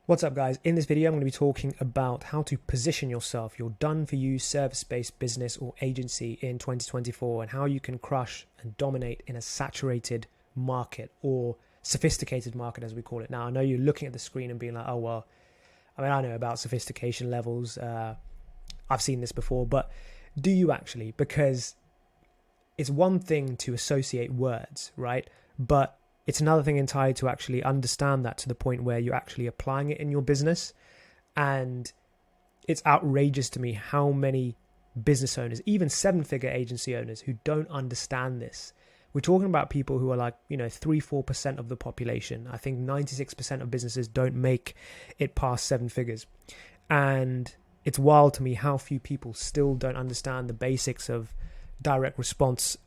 What's up, guys? In this video, I'm going to be talking about how to position yourself, your done-for-you service-based business or agency in 2024, and how you can crush and dominate in a saturated market or sophisticated market, as we call it. Now, I know you're looking at the screen and being like, oh, well, I know about sophistication levels. I've seen this before, but do you actually? Because it's one thing to associate words, right? But it's another thing entirely to actually understand that to the point where you're actually applying it in your business. And it's outrageous to me how many business owners, even 7-figure agency owners, who don't understand this. We're talking about people who are like, 3-4% of the population. I think 96% of businesses don't make it past 7 figures. And it's wild to me how few people still don't understand the basics of direct response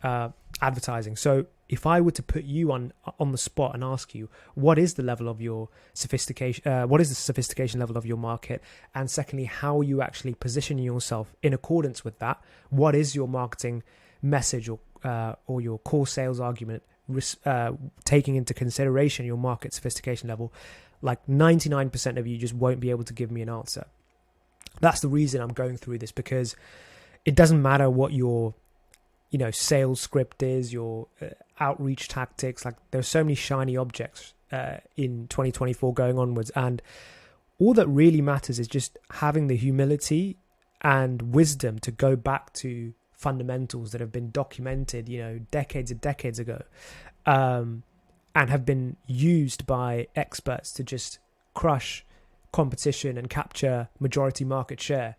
advertising. So if I were to put you on the spot and ask you, what is the level of your sophistication? What is the sophistication level of your market? And secondly, how are you actually positioning yourself in accordance with that? What is your marketing message or your core sales argument, taking into consideration your market sophistication level? Like 99% of you just won't be able to give me an answer. That's the reason I'm going through this, because it doesn't matter what your sales script is, your outreach tactics. Like, there's so many shiny objects in 2024 going onwards, and all that really matters is just having the humility and wisdom to go back to fundamentals that have been documented, decades and decades ago, and have been used by experts to just crush competition and capture majority market share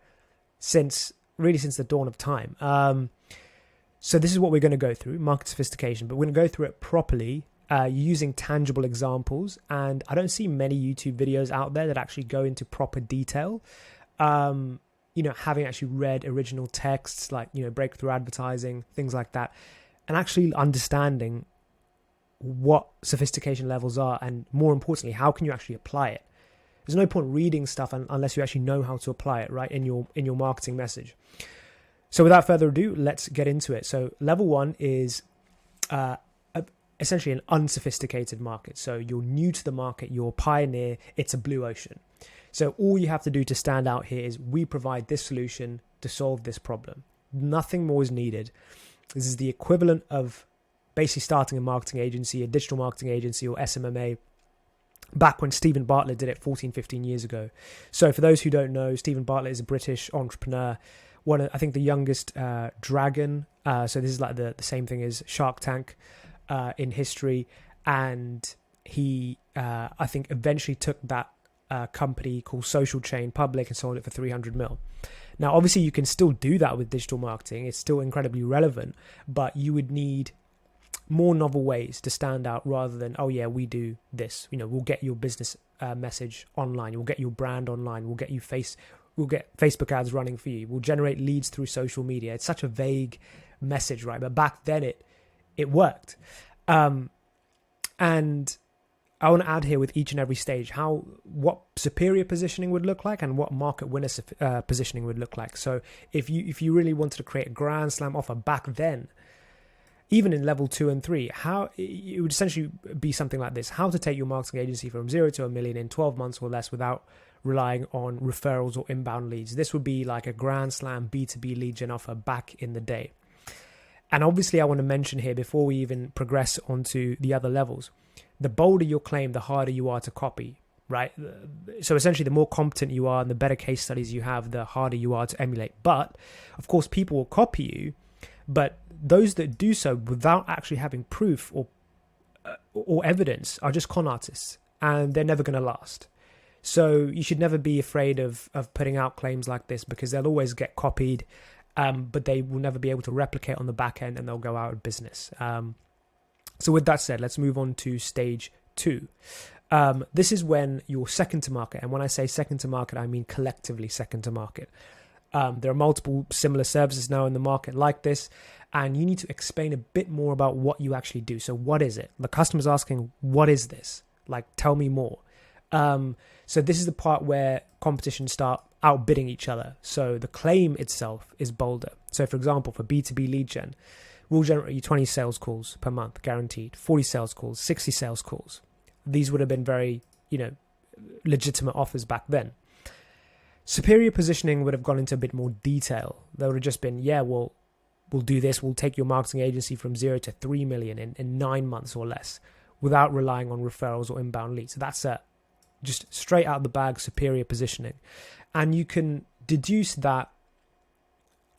since the dawn of time. So this is what we're going to go through, market sophistication, but we're going to go through it properly using tangible examples. And I don't see many YouTube videos out there that actually go into proper detail, having actually read original texts like, breakthrough advertising, things like that, and actually understanding what sophistication levels are, and more importantly, how can you actually apply it? There's no point reading stuff unless you actually know how to apply it, right, in your marketing message. So without further ado, let's get into it. So level 1 is essentially an unsophisticated market. So you're new to the market, you're a pioneer, it's a blue ocean. So all you have to do to stand out here is we provide this solution to solve this problem. Nothing more is needed. This is the equivalent of basically starting a marketing agency, a digital marketing agency, or SMMA, back when Stephen Bartlett did it 14-15 years ago. So for those who don't know, Stephen Bartlett is a British entrepreneur, I think the youngest dragon. So this is like the same thing as Shark Tank in history. And he, I think, eventually took that company called Social Chain public and sold it for 300 mil. Now, obviously, you can still do that with digital marketing. It's still incredibly relevant, but you would need more novel ways to stand out rather than, oh yeah, we do this. We'll get your business message online. We'll get your brand online. We'll get Facebook ads running for you. We'll generate leads through social media. It's such a vague message, right? But back then it worked. And I want to add here with each and every stage what superior positioning would look like and what market winner positioning would look like. So if you really wanted to create a grand slam offer back then, even in level 2 and 3, how it would essentially be something like this: how to take your marketing agency from 0 to 1 million in 12 months or less without relying on referrals or inbound leads. This would be like a grand slam B2B lead gen offer back in the day. And obviously, I want to mention here, before we even progress onto the other levels, the bolder your claim, the harder you are to copy, right? So essentially, the more competent you are and the better case studies you have, the harder you are to emulate. But of course, people will copy you, but those that do so without actually having proof or evidence are just con artists, and they're never going to last. So you should never be afraid of putting out claims like this, because they'll always get copied, but they will never be able to replicate on the back end, and they'll go out of business. So with that said, let's move on to stage 2. This is when you're second to market. And when I say second to market, I mean collectively second to market. There are multiple similar services now in the market like this, and you need to explain a bit more about what you actually do. So what is it? The customer's asking, what is this? Like, tell me more. So this is the part where competition start outbidding each other. So the claim itself is bolder. So for example, for B2B lead gen, we'll generate you 20 sales calls per month, guaranteed, 40 sales calls, 60 sales calls. These would have been very, legitimate offers back then. Superior positioning would have gone into a bit more detail. There would have just been, yeah, well, we'll do this. We'll take your marketing agency from 0 to 3 million in 9 months or less without relying on referrals or inbound leads. So that's just straight out of the bag superior positioning. And you can deduce that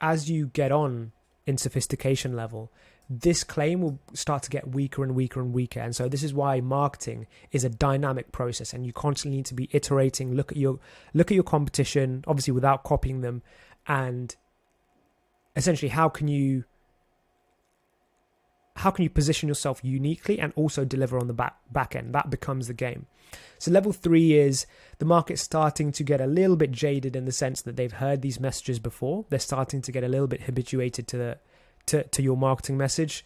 as you get on in sophistication level, this claim will start to get weaker and weaker and weaker. And so this is why marketing is a dynamic process, and you constantly need to be iterating, look at your competition, obviously without copying them, and essentially how can you position yourself uniquely and also deliver on the back end. That becomes the game. So level 3 is the market's starting to get a little bit jaded in the sense that they've heard these messages before. They're starting to get a little bit habituated to your marketing message.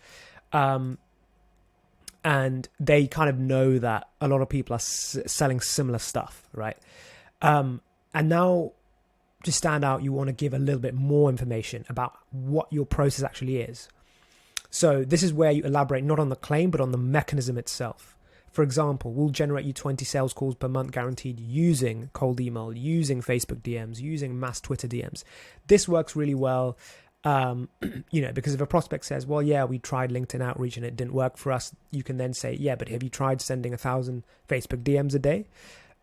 And they kind of know that a lot of people are selling similar stuff, right? And now to stand out, you want to give a little bit more information about what your process actually is. So this is where you elaborate not on the claim, but on the mechanism itself. For example, we'll generate you 20 sales calls per month guaranteed using cold email, using Facebook DMs, using mass Twitter DMs. This works really well, because if a prospect says, well, yeah, we tried LinkedIn outreach and it didn't work for us, you can then say, yeah, but have you tried sending 1,000 Facebook DMs a day?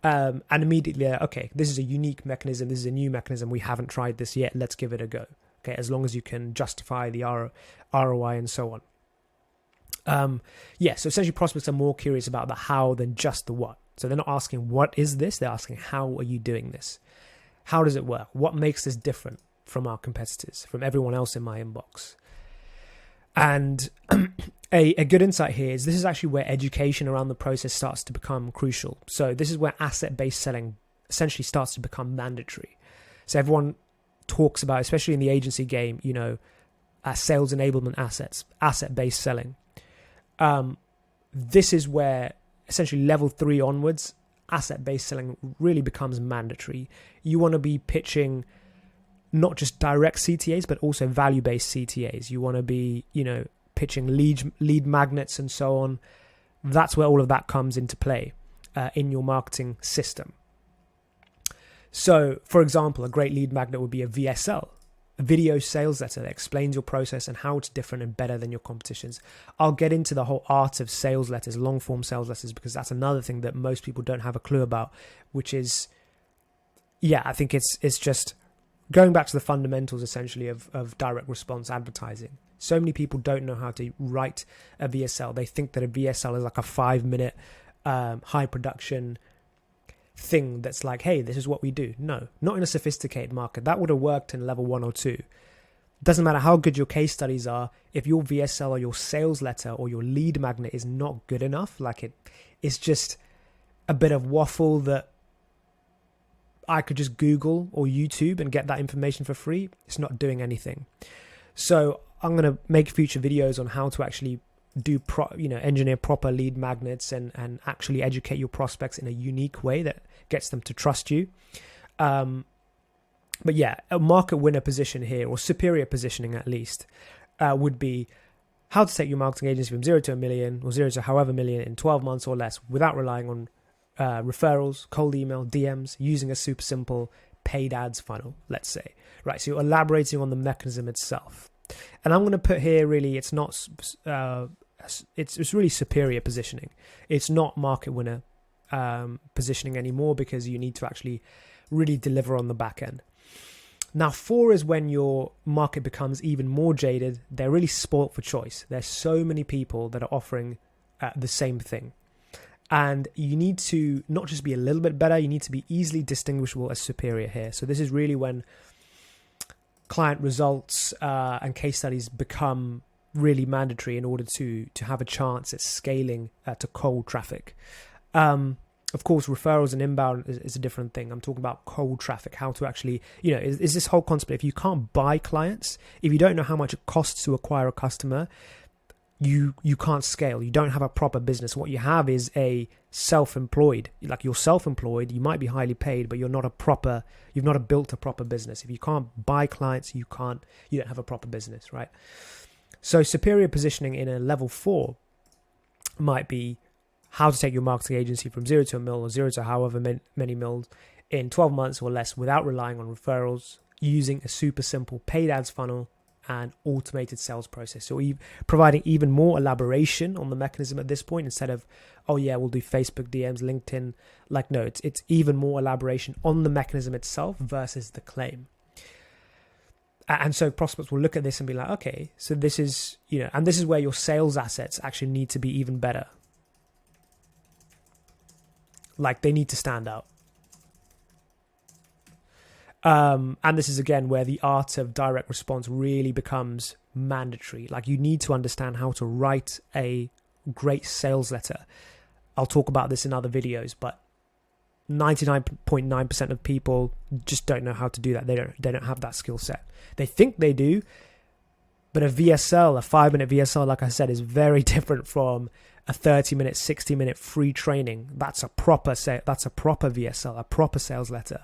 And immediately, okay, this is a unique mechanism. This is a new mechanism. We haven't tried this yet. Let's give it a go. Okay, as long as you can justify the ROI and so on. So essentially prospects are more curious about the how than just the what. So they're not asking, what is this? They're asking, how are you doing this? How does it work? What makes this different from our competitors, from everyone else in my inbox? And a good insight here is this is actually where education around the process starts to become crucial. So this is where asset-based selling essentially starts to become mandatory. So everyone talks about, especially in the agency game, sales enablement assets, asset-based selling. This is where essentially level 3 onwards, asset-based selling really becomes mandatory. You want to be pitching not just direct CTAs, but also value-based CTAs. You want to be, pitching lead magnets and so on. That's where all of that comes into play in your marketing system. So, for example, a great lead magnet would be a VSL, a video sales letter that explains your process and how it's different and better than your competitions. I'll get into the whole art of sales letters, long form sales letters, because that's another thing that most people don't have a clue about, which is, I think it's just going back to the fundamentals essentially of direct response advertising. So many people don't know how to write a VSL. They think that a VSL is like a 5-minute high production thing that's like, hey, this is what we do. No, not in a sophisticated market. That would have worked in level 1 or 2. Doesn't matter how good your case studies are, if your VSL or your sales letter or your lead magnet is not good enough, like it's just a bit of waffle that I could just Google or YouTube and get that information for free, it's not doing anything. So I'm going to make future videos on how to actually do engineer proper lead magnets and actually educate your prospects in a unique way that gets them to trust you. But yeah, a market winner position here, or superior positioning at least, would be how to take your marketing agency from 0 to a million or 0 to however million in 12 months or less without relying on referrals, cold email, DMs, using a super simple paid ads funnel, let's say. Right, so you're elaborating on the mechanism itself. And I'm going to put here really, it's not, it's really superior positioning. It's not market winner positioning anymore, because you need to actually really deliver on the back end. Now 4 is when your market becomes even more jaded. They're really spoilt for choice. There's so many people that are offering the same thing. And you need to not just be a little bit better, you need to be easily distinguishable as superior here. So this is really when client results and case studies become really mandatory in order to have a chance at scaling to cold traffic. Of course, referrals and inbound is a different thing. I'm talking about cold traffic, how to actually, is this whole concept. If you can't buy clients, if you don't know how much it costs to acquire a customer, you can't scale. You don't have a proper business. What you have is a self-employed, like you're self-employed, you might be highly paid, but you've not built a proper business. If you can't buy clients, you don't have a proper business, right? So superior positioning in a level 4 might be, how to take your marketing agency from 0 to a mil or 0 to however many mils in 12 months or less without relying on referrals, using a super simple paid ads funnel and automated sales process. So providing even more elaboration on the mechanism at this point, instead of, oh yeah, we'll do Facebook DMs, LinkedIn. Like, no, it's even more elaboration on the mechanism itself versus the claim. And so prospects will look at this and be like, okay, so this is, and this is where your sales assets actually need to be even better. Like, they need to stand out. And this is, again, where the art of direct response really becomes mandatory. Like, you need to understand how to write a great sales letter. I'll talk about this in other videos, but 99.9% of people just don't know how to do that. They don't have that skill set. They think they do, but a VSL, a 5-minute VSL, like I said, is very different from a 30-minute, 60-minute free training. That's a proper VSL, a proper sales letter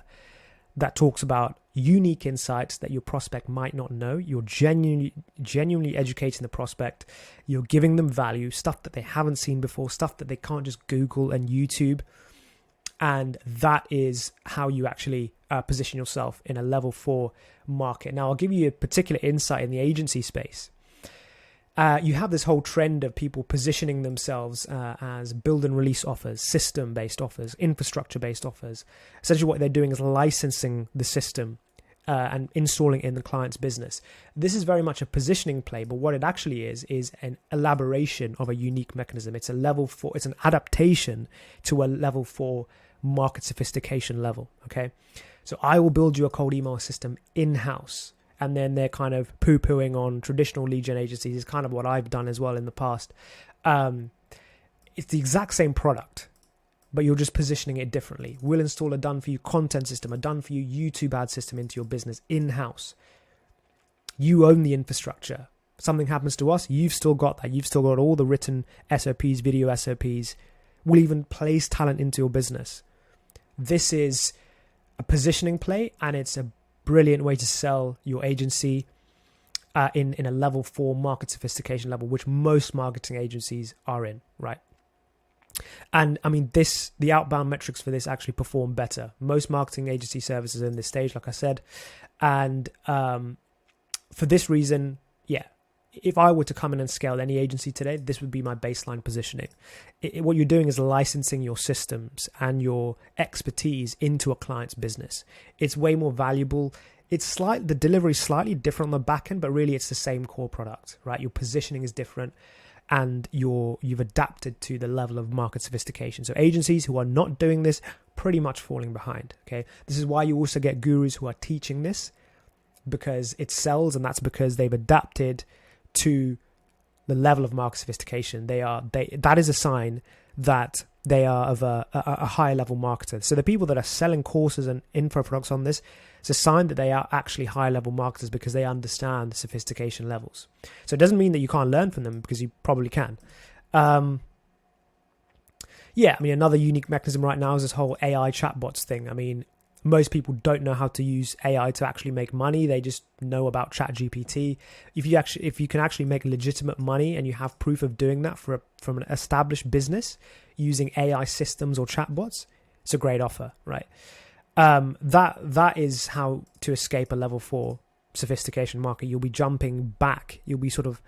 that talks about unique insights that your prospect might not know. You're genuinely educating the prospect. You're giving them value, stuff that they haven't seen before, stuff that they can't just Google and YouTube. And that is how you actually position yourself in a level 4 market. Now, I'll give you a particular insight in the agency space. You have this whole trend of people positioning themselves as build and release offers, system-based offers, infrastructure-based offers. Essentially what they're doing is licensing the system and installing it in the client's business. This is very much a positioning play, but what it actually is an elaboration of a unique mechanism. It's a level 4, it's an adaptation to a level 4 market sophistication level, okay? So I will build you a cold email system in-house, and then they're kind of poo-pooing on traditional lead gen agencies. Is kind of what I've done as well in the past. It's the exact same product, but you're just positioning it differently. We'll install a done-for-you content system, a done-for-you YouTube ad system into your business in-house. You own the infrastructure. Something happens to us, you've still got that. You've still got all the written SOPs, video SOPs. We'll even place talent into your business. This is a positioning play, and it's a brilliant way to sell your agency in a level 4 market sophistication level, which most marketing agencies are in, right? And I mean, the outbound metrics for this actually perform better. Most marketing agency services are in this stage, like I said. And for this reason, yeah, if I were to come in and scale any agency today, this would be my baseline positioning. What you're doing is licensing your systems and your expertise into a client's business. It's way more valuable. The delivery is slightly different on the back end, but really it's the same core product, right? Your positioning is different, and you've adapted to the level of market sophistication. So agencies who are not doing this, pretty much falling behind, okay? This is why you also get gurus who are teaching this, because it sells, and that's because they've adapted to the level of market sophistication. That is a sign that they are of a higher level marketer. So the people that are selling courses and info products on this, it's a sign that they are actually higher level marketers, because they understand the sophistication levels. So it doesn't mean that you can't learn from them, because you probably can. Yeah, I mean, another unique mechanism right now is this whole AI chatbots thing. I mean, most people don't know how to use AI to actually make money. They just know about ChatGPT. If you can actually make legitimate money, and you have proof of doing that from an established business using AI systems or chatbots, it's a great offer, right? That is how to escape a level 4 sophistication market. You'll be jumping back. You'll be sort of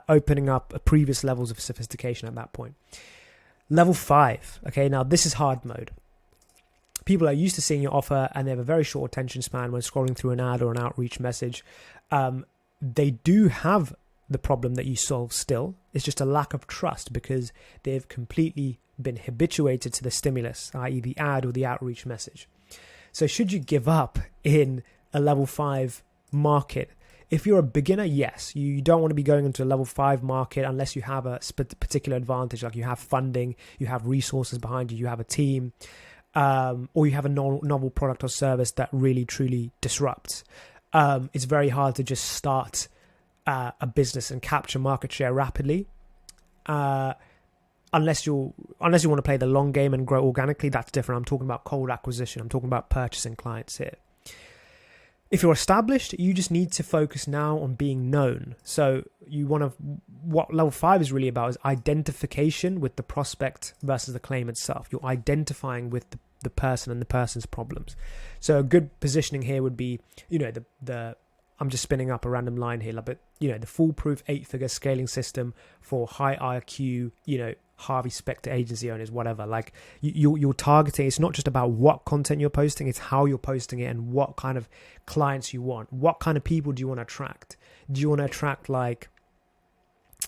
opening up previous levels of sophistication at that point. Level 5. Okay, now this is hard mode. People are used to seeing your offer, and they have a very short attention span when scrolling through an ad or an outreach message. They do have the problem that you solve still. It's just a lack of trust, because they've completely been habituated to the stimulus, i.e. the ad or the outreach message. So should you give up in a level 5 market? If you're a beginner, yes, you don't want to be going into a level 5 market unless you have a particular advantage, like you have funding, you have resources behind you, you have a team, or you have a novel product or service that really truly disrupts. It's very hard to just start a business and capture market share rapidly, unless you want to play the long game and grow organically. That's different. I'm talking about cold acquisition. I'm talking about purchasing clients here. if you're established, you just need to focus now on being known. So what level 5 is really about is identification with the prospect versus the claim itself. You're identifying with the person and the person's problems. So a good positioning here would be, I'm just spinning up a random line here, but the foolproof 8-figure scaling system for high IQ, Harvey Specter agency owners, whatever. Like you're targeting. It's not just about what content you're posting, it's how you're posting it and what kind of clients you want. What kind of people do you want to attract? Do you want to attract, like,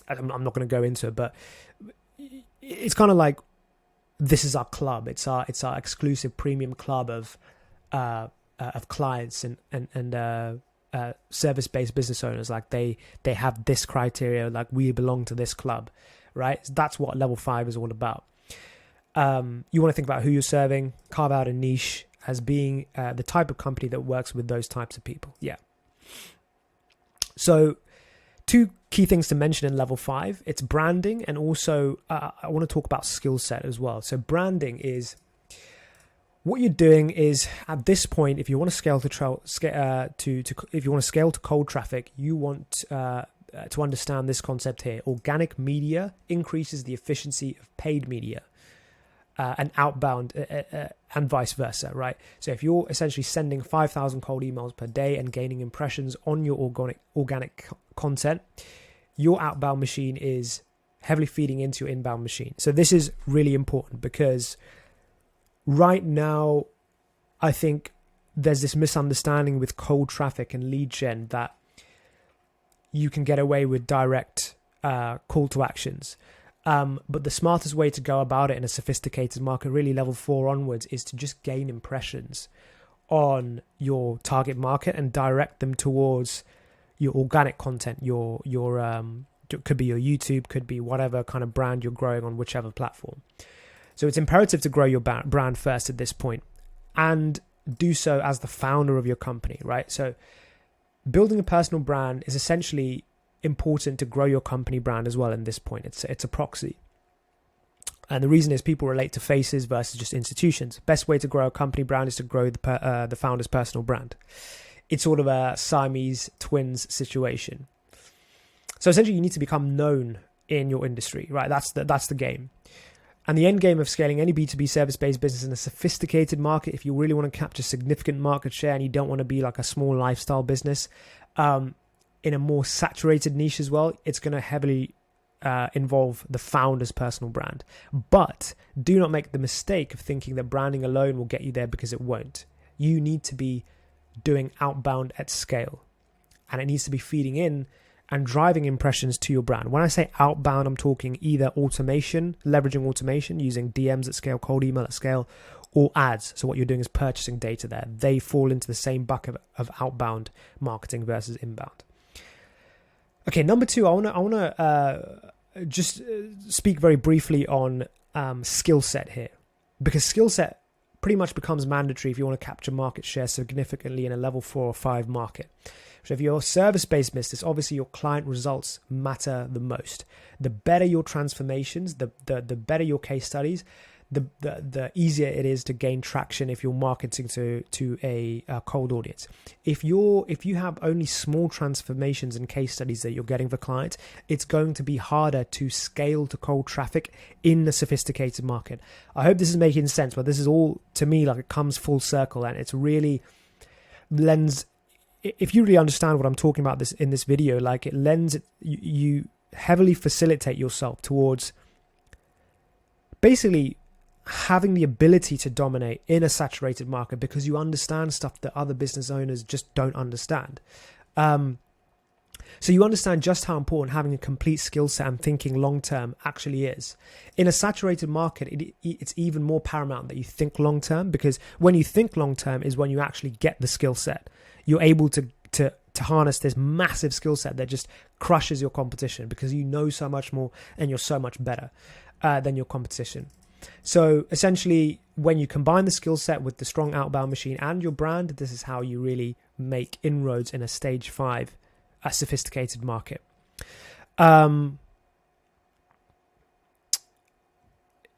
I'm not going to go into it, but it's kind of like, this is our club. It's our exclusive premium club of clients and service-based business owners. Like they have this criteria, like we belong to this club, right? So that's what level 5 is all about. You want to think about who you're serving, carve out a niche as being the type of company that works with those types of people. Yeah. So 2 key things to mention in level 5, it's branding, and also I want to talk about skill set as well. So branding is, what you're doing is, at this point, if you want to scale if you want to scale to cold traffic, you want to understand this concept here. Organic media increases the efficiency of paid media, and outbound and vice versa, right? So if you're essentially sending 5,000 cold emails per day and gaining impressions on your organic content, your outbound machine is heavily feeding into your inbound machine. So this is really important, because right now, I think there's this misunderstanding with cold traffic and lead gen that you can get away with direct call to actions. But the smartest way to go about it in a sophisticated market, really level 4 onwards, is to just gain impressions on your target market and direct them towards your organic content, your could be your YouTube, could be whatever kind of brand you're growing on whichever platform. So it's imperative to grow your brand first at this point, and do so as the founder of your company, right? So building a personal brand is essentially important to grow your company brand as well. In this point, it's a proxy, and the reason is people relate to faces versus just institutions. Best way to grow a company brand is to grow the founder's personal brand. It's sort of a Siamese twins situation. So essentially, you need to become known in your industry, right? That's the game. And the end game of scaling any B2B service-based business in a sophisticated market, if you really want to capture significant market share and you don't want to be like a small lifestyle business, in a more saturated niche as well, it's going to heavily involve the founder's personal brand. But do not make the mistake of thinking that branding alone will get you there, because it won't. You need to be doing outbound at scale, and it needs to be feeding in and driving impressions to your brand. When I say outbound, I'm talking either automation, leveraging automation, using DMs at scale, cold email at scale, or ads. So what you're doing is purchasing data there. They fall into the same bucket of outbound marketing versus inbound. Okay, number 2, I want to just speak very briefly on skill set here, because skill set pretty much becomes mandatory if you want to capture market share significantly in a level 4 or 5 market. So if you're a service-based business, obviously your client results matter the most. The better your transformations, the better your case studies, the easier it is to gain traction if you're marketing to a cold audience. If you have only small transformations and case studies that you're getting for clients, it's going to be harder to scale to cold traffic in the sophisticated market. I hope this is making sense, but this is all, to me, like, it comes full circle, and it's really lends. If you really understand what I'm talking about in this video, like, it lends, you heavily facilitate yourself towards basically having the ability to dominate in a saturated market, because you understand stuff that other business owners just don't understand. So you understand just how important having a complete skill set and thinking long-term actually is. In a saturated market, it's even more paramount that you think long-term, because when you think long-term is when you actually get the skill set. You're able to harness this massive skill set that just crushes your competition, because you know so much more and you're so much better than your competition. So essentially, when you combine the skill set with the strong outbound machine and your brand, this is how you really make inroads in a stage 5, a sophisticated market. Yeah,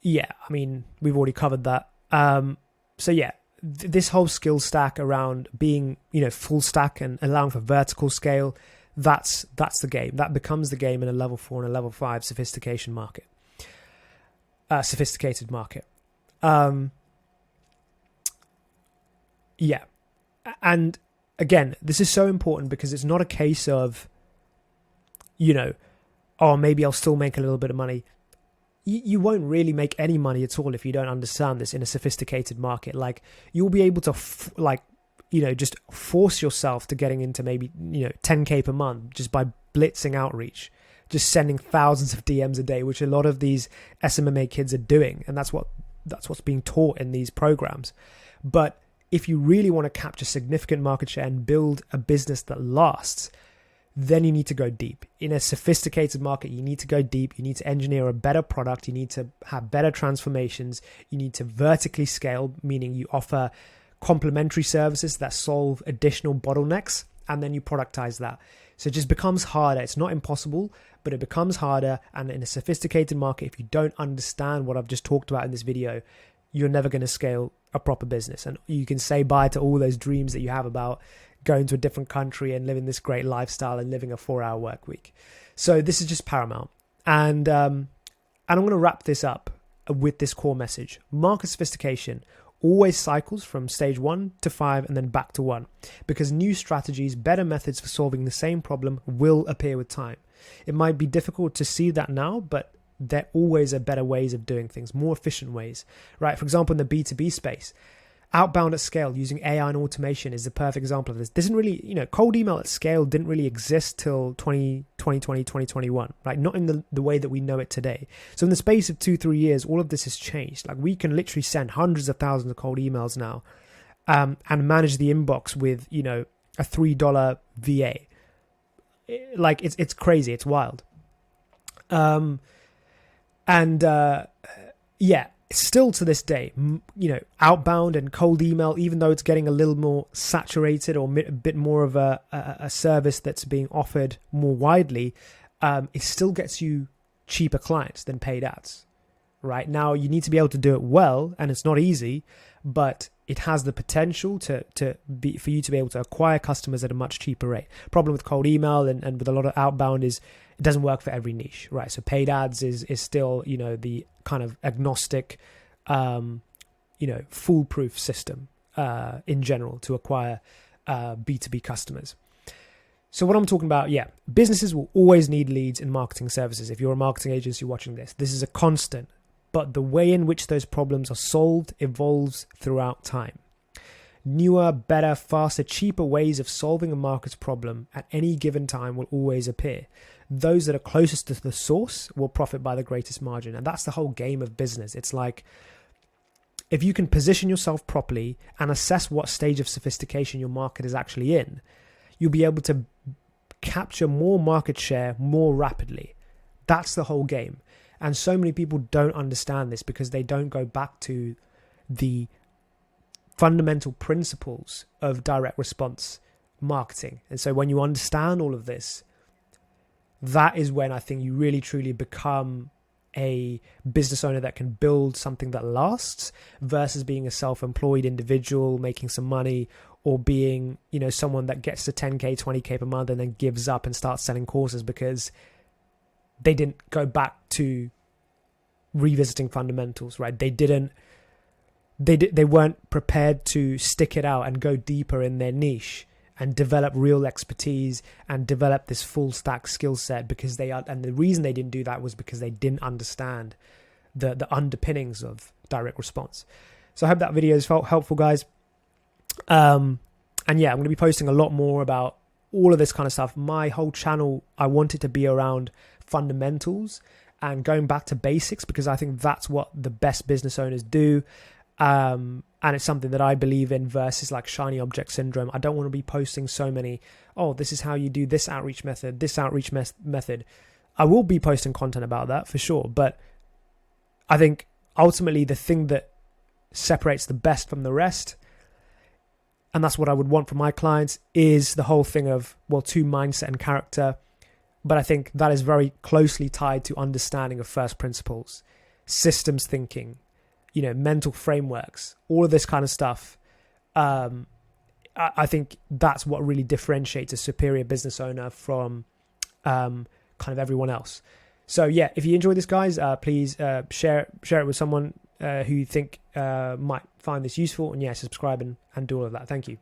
I mean, we've already covered that. So yeah, this whole skill stack around being, full stack and allowing for vertical scale, that's the game. That becomes the game in a level 4 and a level 5 sophisticated market. Yeah. And again, this is so important because it's not a case of, oh, maybe I'll still make a little bit of money. You won't really make any money at all if you don't understand this in a sophisticated market. Like, you'll be able to just force yourself to getting into maybe 10k per month just by blitzing outreach, just sending thousands of DMs a day, which a lot of these SMMA kids are doing, and that's what's being taught in these programs. But if you really want to capture significant market share and build a business that lasts, then you need to go deep. In a sophisticated market, you need to go deep. You need to engineer a better product. You need to have better transformations. You need to vertically scale, meaning you offer complementary services that solve additional bottlenecks, and then you productize that. So it just becomes harder. It's not impossible, but it becomes harder. And in a sophisticated market, if you don't understand what I've just talked about in this video, you're never going to scale a proper business. And you can say bye to all those dreams that you have about going to a different country and living this great lifestyle and living a 4-hour work week. So this is just paramount. And I'm going to wrap this up with this core message. Market sophistication always cycles from stage 1 to 5 and then back to 1, because new strategies, better methods for solving the same problem will appear with time. It might be difficult to see that now, but there always are better ways of doing things, more efficient ways, right? For example, in the B2B space, outbound at scale using AI and automation is the perfect example of this. This isn't really, cold email at scale didn't really exist till 2020, 2021, right? Not in the way that we know it today. So in the space of 2-3 years, all of this has changed. Like, we can literally send hundreds of thousands of cold emails now, and manage the inbox with, a $3 VA. Like, it's crazy. It's wild. Still to this day, outbound and cold email, even though it's getting a little more saturated or a bit more of a service that's being offered more widely, it still gets you cheaper clients than paid ads. Right now, you need to be able to do it well, and it's not easy, but it has the potential for you to be able to acquire customers at a much cheaper rate. Problem with cold email and with a lot of outbound is it doesn't work for every niche, right? So paid ads is still, the kind of agnostic, foolproof system in general to acquire B2B customers. So what I'm talking about, businesses will always need leads in marketing services. If you're a marketing agency watching this is a constant. But the way in which those problems are solved evolves throughout time. Newer, better, faster, cheaper ways of solving a market's problem at any given time will always appear. Those that are closest to the source will profit by the greatest margin. And that's the whole game of business. It's like, if you can position yourself properly and assess what stage of sophistication your market is actually in, you'll be able to capture more market share more rapidly. That's the whole game. And so many people don't understand this because they don't go back to the fundamental principles of direct response marketing. And so when you understand all of this, that is when I think you really truly become a business owner that can build something that lasts, versus being a self-employed individual making some money, or being, someone that gets to 10k, 20k per month and then gives up and starts selling courses because they didn't go back to revisiting fundamentals, right? They weren't prepared to stick it out and go deeper in their niche and develop real expertise and develop this full stack skill set, and the reason they didn't do that was because they didn't understand the underpinnings of direct response. So I hope that video has felt helpful, guys. I'm going to be posting a lot more about all of this kind of stuff. My whole channel, I want it to be around fundamentals and going back to basics, because I think that's what the best business owners do. And it's something that I believe in, versus like shiny object syndrome. I don't want to be posting so many, this is how you do this outreach method, method. I will be posting content about that for sure. But I think ultimately the thing that separates the best from the rest, and that's what I would want for my clients, is the whole thing of, two, mindset and character. But I think that is very closely tied to understanding of first principles, systems thinking, mental frameworks, all of this kind of stuff. I think that's what really differentiates a superior business owner from kind of everyone else. So yeah, if you enjoy this, guys, please share it with someone who you think might find this useful, and yeah, subscribe and do all of that. Thank you.